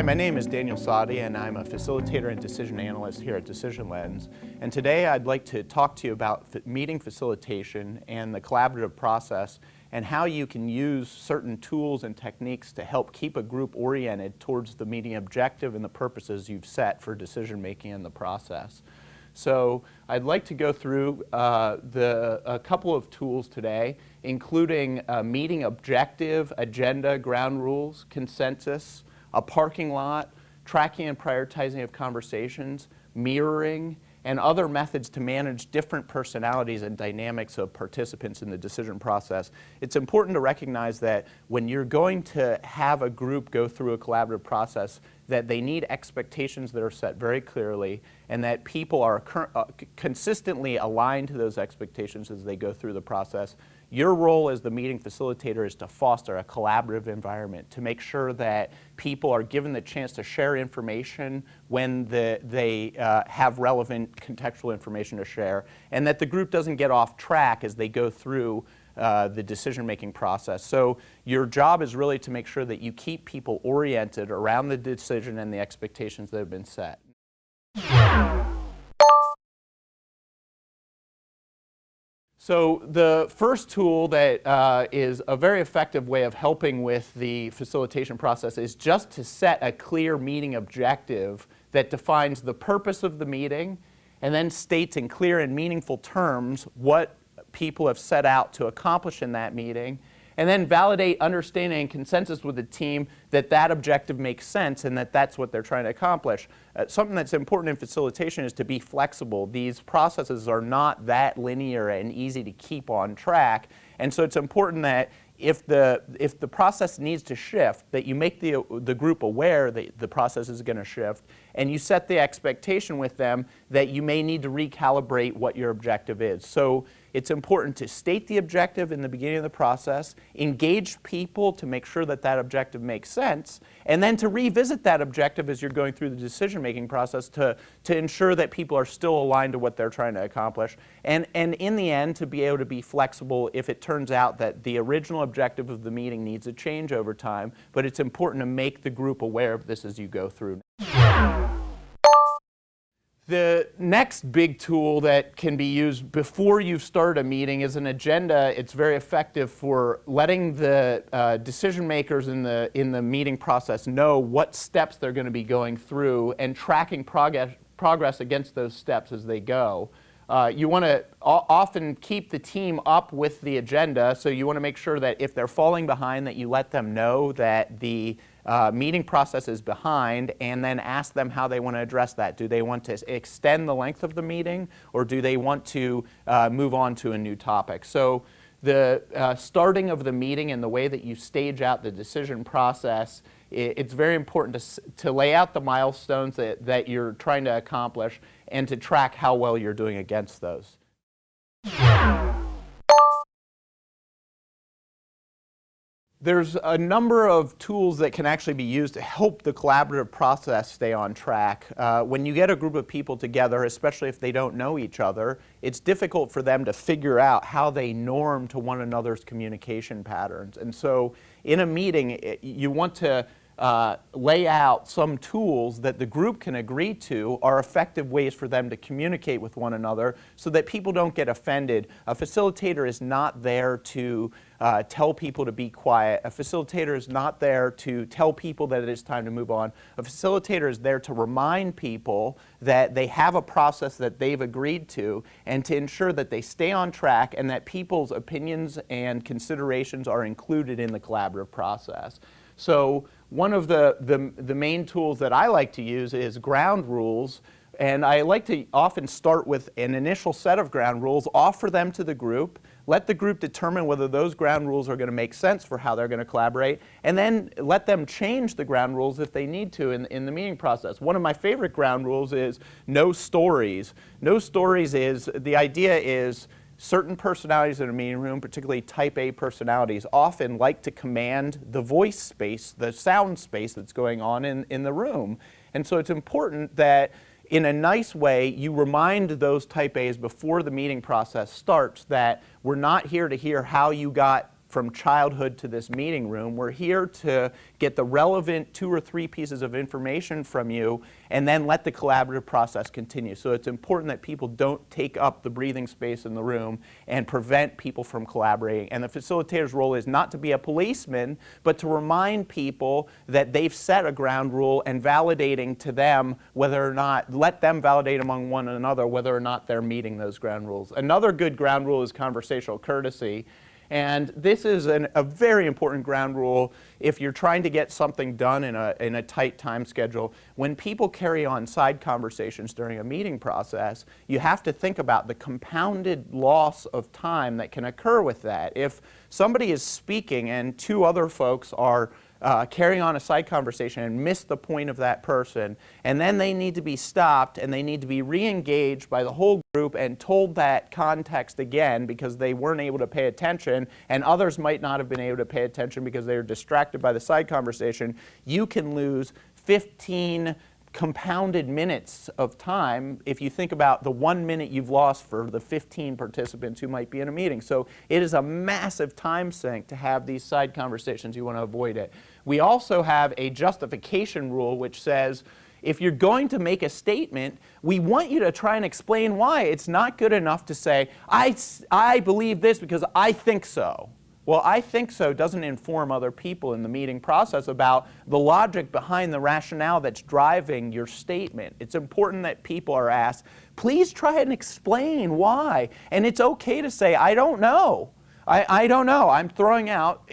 Hi, my name is Daniel Saaty, and I'm a facilitator and decision analyst here at Decision Lens. And today I'd like to talk to you about meeting facilitation and the collaborative process and how you can use certain tools and techniques to help keep a group oriented towards the meeting objective and the purposes you've set for decision making in the process. So I'd like to go through a couple of tools today, including meeting objective, agenda, ground rules, consensus, a parking lot, tracking and prioritizing of conversations, mirroring, and other methods to manage different personalities and dynamics of participants in the decision process. It's important to recognize that when you're going to have a group go through a collaborative process, that they need expectations that are set very clearly and that people are consistently aligned to those expectations as they go through the process. Your role as the meeting facilitator is to foster a collaborative environment, to make sure that people are given the chance to share information when they have relevant contextual information to share, and that the group doesn't get off track as they go through the decision-making process. So your job is really to make sure that you keep people oriented around the decision and the expectations that have been set. So the first tool that is a very effective way of helping with the facilitation process is just to set a clear meeting objective that defines the purpose of the meeting and then states in clear and meaningful terms what people have set out to accomplish in that meeting, and then validate understanding and consensus with the team that that objective makes sense and that that's what they're trying to accomplish. Something that's important in facilitation is to be flexible. These processes are not that linear and easy to keep on track, and so it's important that if the process needs to shift, that you make the group aware that the process is going to shift, and you set the expectation with them that you may need to recalibrate what your objective is. So it's important to state the objective in the beginning of the process, engage people to make sure that that objective makes sense, and then to revisit that objective as you're going through the decision-making process to ensure that people are still aligned to what they're trying to accomplish. And in the end, to be able to be flexible if it turns out that the original objective of the meeting needs a change over time, but it's important to make the group aware of this as you go through. The next big tool that can be used before you start a meeting is an agenda. It's very effective for letting the decision makers in the meeting process know what steps they're going to be going through and tracking progress against those steps as they go. You want to often keep the team up with the agenda, so you want to make sure that if they're falling behind, that you let them know that the meeting process is behind, and then ask them how they want to address that. Do they want to extend the length of the meeting, or do they want to move on to a new topic? So the starting of the meeting and the way that you stage out the decision process, it's very important to lay out the milestones that you're trying to accomplish and to track how well you're doing against those. There's a number of tools that can actually be used to help the collaborative process stay on track. When you get a group of people together, especially if they don't know each other, it's difficult for them to figure out how they norm to one another's communication patterns. And so in a meeting, you want to lay out some tools that the group can agree to are effective ways for them to communicate with one another so that people don't get offended. A facilitator is not there to tell people to be quiet. A facilitator is not there to tell people that it is time to move on. A facilitator is there to remind people that they have a process that they've agreed to and to ensure that they stay on track and that people's opinions and considerations are included in the collaborative process. So one of the main tools that I like to use is ground rules, and I like to often start with an initial set of ground rules, offer them to the group, let the group determine whether those ground rules are going to make sense for how they're going to collaborate, and then let them change the ground rules if they need to in the meeting process. One of my favorite ground rules is no stories. No stories is, the idea is, certain personalities in a meeting room, particularly type A personalities, often like to command the voice space, the sound space that's going on in the room. And so it's important that in a nice way, you remind those type A's before the meeting process starts that we're not here to hear how you got from childhood to this meeting room. We're here to get the relevant 2 or 3 pieces of information from you and then let the collaborative process continue. So it's important that people don't take up the breathing space in the room and prevent people from collaborating. And the facilitator's role is not to be a policeman, but to remind people that they've set a ground rule and validating to them whether or not, let them validate among one another whether or not they're meeting those ground rules. Another good ground rule is conversational courtesy. And this is a very important ground rule if you're trying to get something done in a tight time schedule. When people carry on side conversations during a meeting process, you have to think about the compounded loss of time that can occur with that. If somebody is speaking and 2 other folks are carrying on a side conversation and miss the point of that person, and then they need to be stopped and they need to be re-engaged by the whole group and told that context again because they weren't able to pay attention, and others might not have been able to pay attention because they were distracted by the side conversation, you can lose 15 compounded minutes of time if you think about the 1 minute you've lost for the 15 participants who might be in a meeting. So it is a massive time sink to have these side conversations. You want to avoid it. We also have a justification rule which says if you're going to make a statement, we want you to try and explain why. It's not good enough to say, I believe this because I think so. Well, I think so doesn't inform other people in the meeting process about the logic behind the rationale that's driving your statement. It's important that people are asked, please try and explain why. And it's okay to say, I don't know. I don't know. I'm throwing out.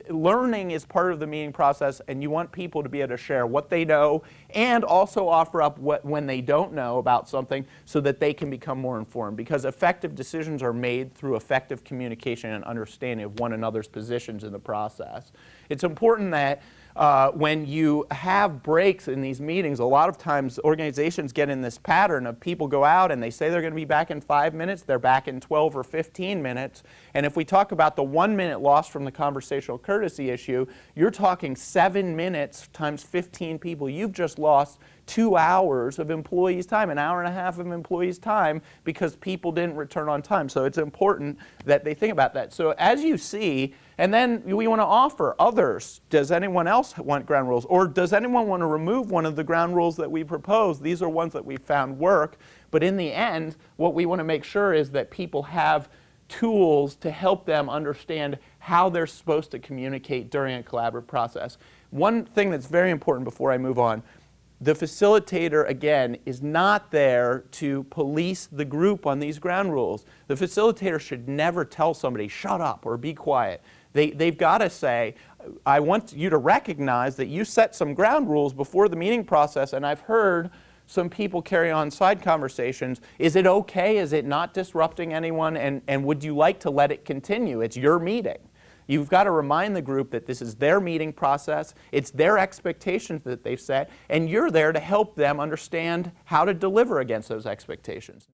Learning is part of the meeting process, and you want people to be able to share what they know and also offer up when they don't know about something so that they can become more informed, because effective decisions are made through effective communication and understanding of one another's positions in the process. It's important that when you have breaks in these meetings, a lot of times organizations get in this pattern of people go out and they say they're going to be back in 5 minutes, they're back in 12 or 15 minutes. And if we talk about the 1 minute lost from the conversational courtesy issue, you're talking 7 minutes times 15 people. You've just lost 2 hours of employees' time, an hour and a half of employees' time because people didn't return on time. So it's important that they think about that. So as you see, and then we want to offer others. Does anyone else want ground rules? Or does anyone want to remove one of the ground rules that we propose? These are ones that we found work. But in the end, what we want to make sure is that people have tools to help them understand how they're supposed to communicate during a collaborative process. One thing that's very important before I move on, the facilitator, again, is not there to police the group on these ground rules. The facilitator should never tell somebody, shut up or be quiet. They've got to say, I want you to recognize that you set some ground rules before the meeting process, and I've heard some people carry on side conversations. Is it okay? Is it not disrupting anyone? And would you like to let it continue? It's your meeting. You've got to remind the group that this is their meeting process, it's their expectations that they've set, and you're there to help them understand how to deliver against those expectations.